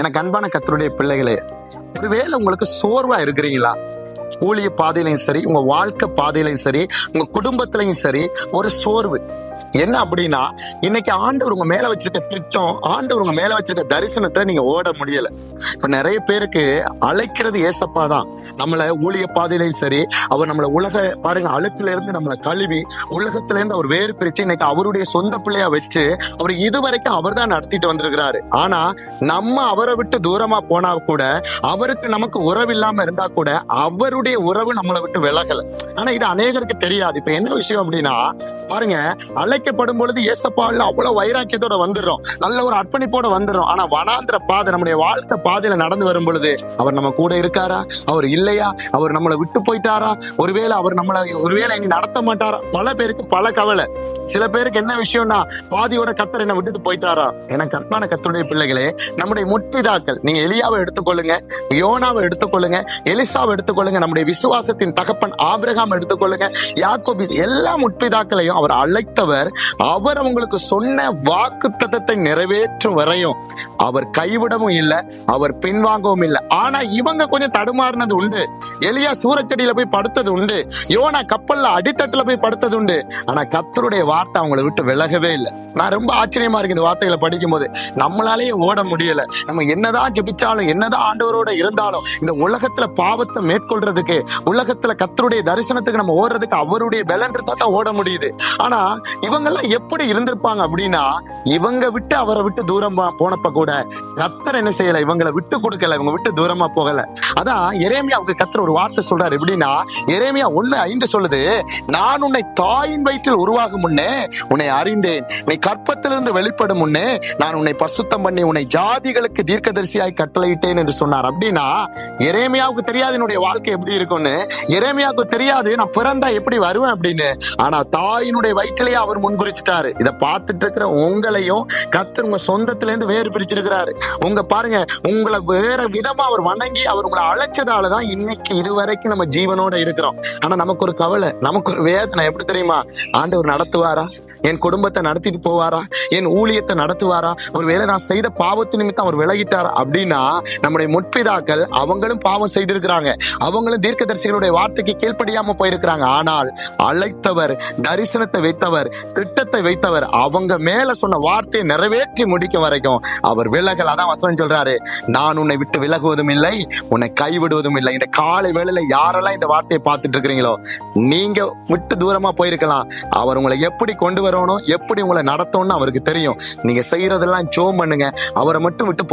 எனக்கு அன்பான கர்த்தருடைய பிள்ளைகளே, ஒருவேளை உங்களுக்கு சோர்வா இருக்கிறீங்களா? ஊழிய பாதையிலையும் சரி, உங்க வாழ்க்கை பாதையிலையும் சரி, உங்க குடும்பத்திலையும் சரி, ஒரு சோர்வு. என்ன அப்படின்னா, இன்னைக்கு ஆண்டவர் உங்க மேல வச்சிருக்க திட்டம், ஆண்டவர் உங்க மேல வச்சிருக்க தரிசனத்தை நீங்க ஓட முடியல. இப்ப நிறைய பேருக்கு அழைக்கிறது ஏசப்பா தான். நம்மள ஊழிய பாதையிலையும் சரி, அவர் நம்மள பாருங்க, அழுக்குல இருந்து நம்மளை கழுவி உலகத்துல இருந்து அவர் வேறு பிரிச்சு இன்னைக்கு அவருடைய சொந்த பிள்ளையா வச்சு அவர் இதுவரைக்கும் அவர் தான் நடத்திட்டு வந்திருக்கிறாரு. ஆனா நம்ம அவரை விட்டு தூரமா போனா கூட, அவருக்கு நமக்கு உறவு இல்லாம இருந்தா கூட, அவருடைய உறவு நம்மளை விட்டு விலகல. ஆனா இது அநேகருக்கு தெரியாது. இப்ப என்ன விஷயம் அப்படின்னா, பாருங்க, அழைக்கப்படும் பொழுது ஏசப்பால அவ்வளவு வைராக்கியத்தோட வந்துடுறோம், நல்ல ஒரு அர்ப்பணிப்போட வந்துடுறோம். ஆனா வனாந்திர பாதை, நம்முடைய வாழ்க்கை பாதையில நடந்து வரும் பொழுது அவர் நம்ம கூட இருக்காரா, அவர் இல்லையா, அவர் நம்மளை விட்டு போயிட்டாரா, ஒருவேளை இனி நடத்த மாட்டாரா? பல பேருக்கு பல கவலை. சில பேருக்கு என்ன விஷயம்னா, பாதியோட கர்த்தர் என்ன விட்டுட்டு போயிட்டாரா? எனக்கு அன்பான கர்த்தருடைய பிள்ளைகளே, நம்முடைய முற்பிதாக்கள், நீங்க எலியாவை எடுத்துக்கொள்ளுங்க, யோனாவை எடுத்துக்கொள்ளுங்க, எலிசாவை எடுத்துக்கொள்ளுங்க, நம்முடைய விசுவாசத்தின் தகப்பன் ஆபிரகாம் எடுத்துக்கொள்ளுங்க, யாக்கோபு, எல்லா முற்பிதாக்களையும் அவர் அழைத்தவர். அவர் அவங்களுக்கு சொன்ன வாக்கு தத்தத்தை நிறைவேற்றும் வரையும் அவர் கைவிடவும் இல்லை, அவர் பின்வாங்கவும் இல்லை. ஆனா இவங்க கொஞ்சம் தடுமாறினது உண்டு. எலியா சூரச்செடியில போய் படுத்தது உண்டு, யோனா கப்பல்ல அடித்தட்டுல போய் படுத்தது உண்டு. ஆனா கர்த்தருடைய வார்த்தை அவங்களை விட்டு விலகவே இல்லை. நான் ரொம்ப ஆச்சரியமா இருக்கு இந்த வார்த்தைகளை படிக்கும் போது. நம்மளாலேயே ஓட முடியல. நம்ம என்னதான் ஜெபிச்சாலும், என்னதான் ஆண்டவரோட இருந்தாலும், இந்த உலகத்துல பாவத்தை மேற்கொள்றதுக்கு, உலகத்துல கர்த்தருடைய தரிசனத்துக்கு நம்ம ஓடுறதுக்கு அவருடைய பலன் இருந்தா தான் ஓட முடியுது. ஆனா இவங்க எல்லாம் எப்படி இருந்திருப்பாங்க அப்படின்னா, இவங்க விட்டு அவரை விட்டு தூரமா போனப்ப கூட கர்த்தர் என்ன செய்யல, இவங்களை விட்டு கொடுக்கல, இவங்க விட்டு தூரமா போகல. அதான் எரேமியாவுக்கு கர்த்தர் ஒரு வார்த்தை சொல்றாரு. எப்படின்னா, எரேமியா 1:5 சொல்லுது, நான் உன்னை தாயின் வயிற்றில் உருவாகும் முன்னே உன்னை அறிந்தேன், நீ கற்பத்திலிருந்து வெளிப்படும் முன்னே நான் உன்னை பரிசுத்தம் பண்ணி உன்னை ஜாதிகளுக்கு தீர்க்கதரிசியாய் கட்டளையிட்டேன் என்று சொன்னார். அப்படின்னா எரேமியாவுக்கு தெரியாது என்னுடைய வாழ்க்கை எப்படி இருக்கும்னு, எரேமியாவுக்கு தெரியாது நான் பிறந்தா எப்படி வருவேன் அப்படின்னு. ஆனா தாயினுடைய வயிற்றிலேயே அவர் முன்குறிச்சிட்டாரு. இதை பார்த்துட்டு இருக்கிற உங்களையும் கர்த்தர் உங்க சொந்தத்துல இருந்து வேறு பிரிச்சிருக்கிறாரு. பாருங்க, உங்களை வேற விதமா அவர் வணங்கி அவர் உங்களை அழைச்சதாலதான் இன்னைக்கு இதுவரைக்கும் நம்ம ஜீவனோட இருக்கிறோம். ஆனா நமக்கு ஒரு கவலை, நமக்கு ஒரு வேதனை. எப்படி தெரியுமா? ஆண்டவர் நடத்துவாரா? என் குடும்பத்தை நடத்திட்டு போவாரா? என் ஊழியத்தை நடத்துவாரா? ஒருவேளை நான் செய்த பாவத்து நிமித்தம் அவர் விலகிட்டாரா அப்படின்னா, நம்முடைய முற்பிதாக்கள் அவங்களும் பாவம் செய்திருக்கிறாங்க, அவங்களும் தீர்க்கதரிசிகளுடைய வார்த்தைக்கு கீழ்ப்படியாம போயிருக்கிறாங்க. ஆனால் அழைத்தவர், தரிசனத்தை வைத்தவர், திட்டத்தை வைத்தவர், அவங்க மேல சொன்ன வார்த்தையை நிறைவேற்றி முடிக்கும் வரைக்கும் அவர் விலகல். அதான் வசனம் சொல்றாரு, நான் உன்னை விட்டு விலகுவதும் இல்லை, உன்னை கைவிடுவதும் இல்லை. இந்த காலை வேளையில யாரெல்லாம் இந்த வார்த்தையை பார்த்துட்டு இருக்கிறீங்களோ, நீங்க விட்டு தூரமா போயிருக்கலாம், அவர் உங்களை எப்படி கொண்டு வரணும், எப்படி உங்களை நடத்தணும்னு அவருக்கு தெரியும். நீங்க செய்யறதெல்லாம் ஜெபம் பண்ணுங்க, அவரை மட்டும் விட்டு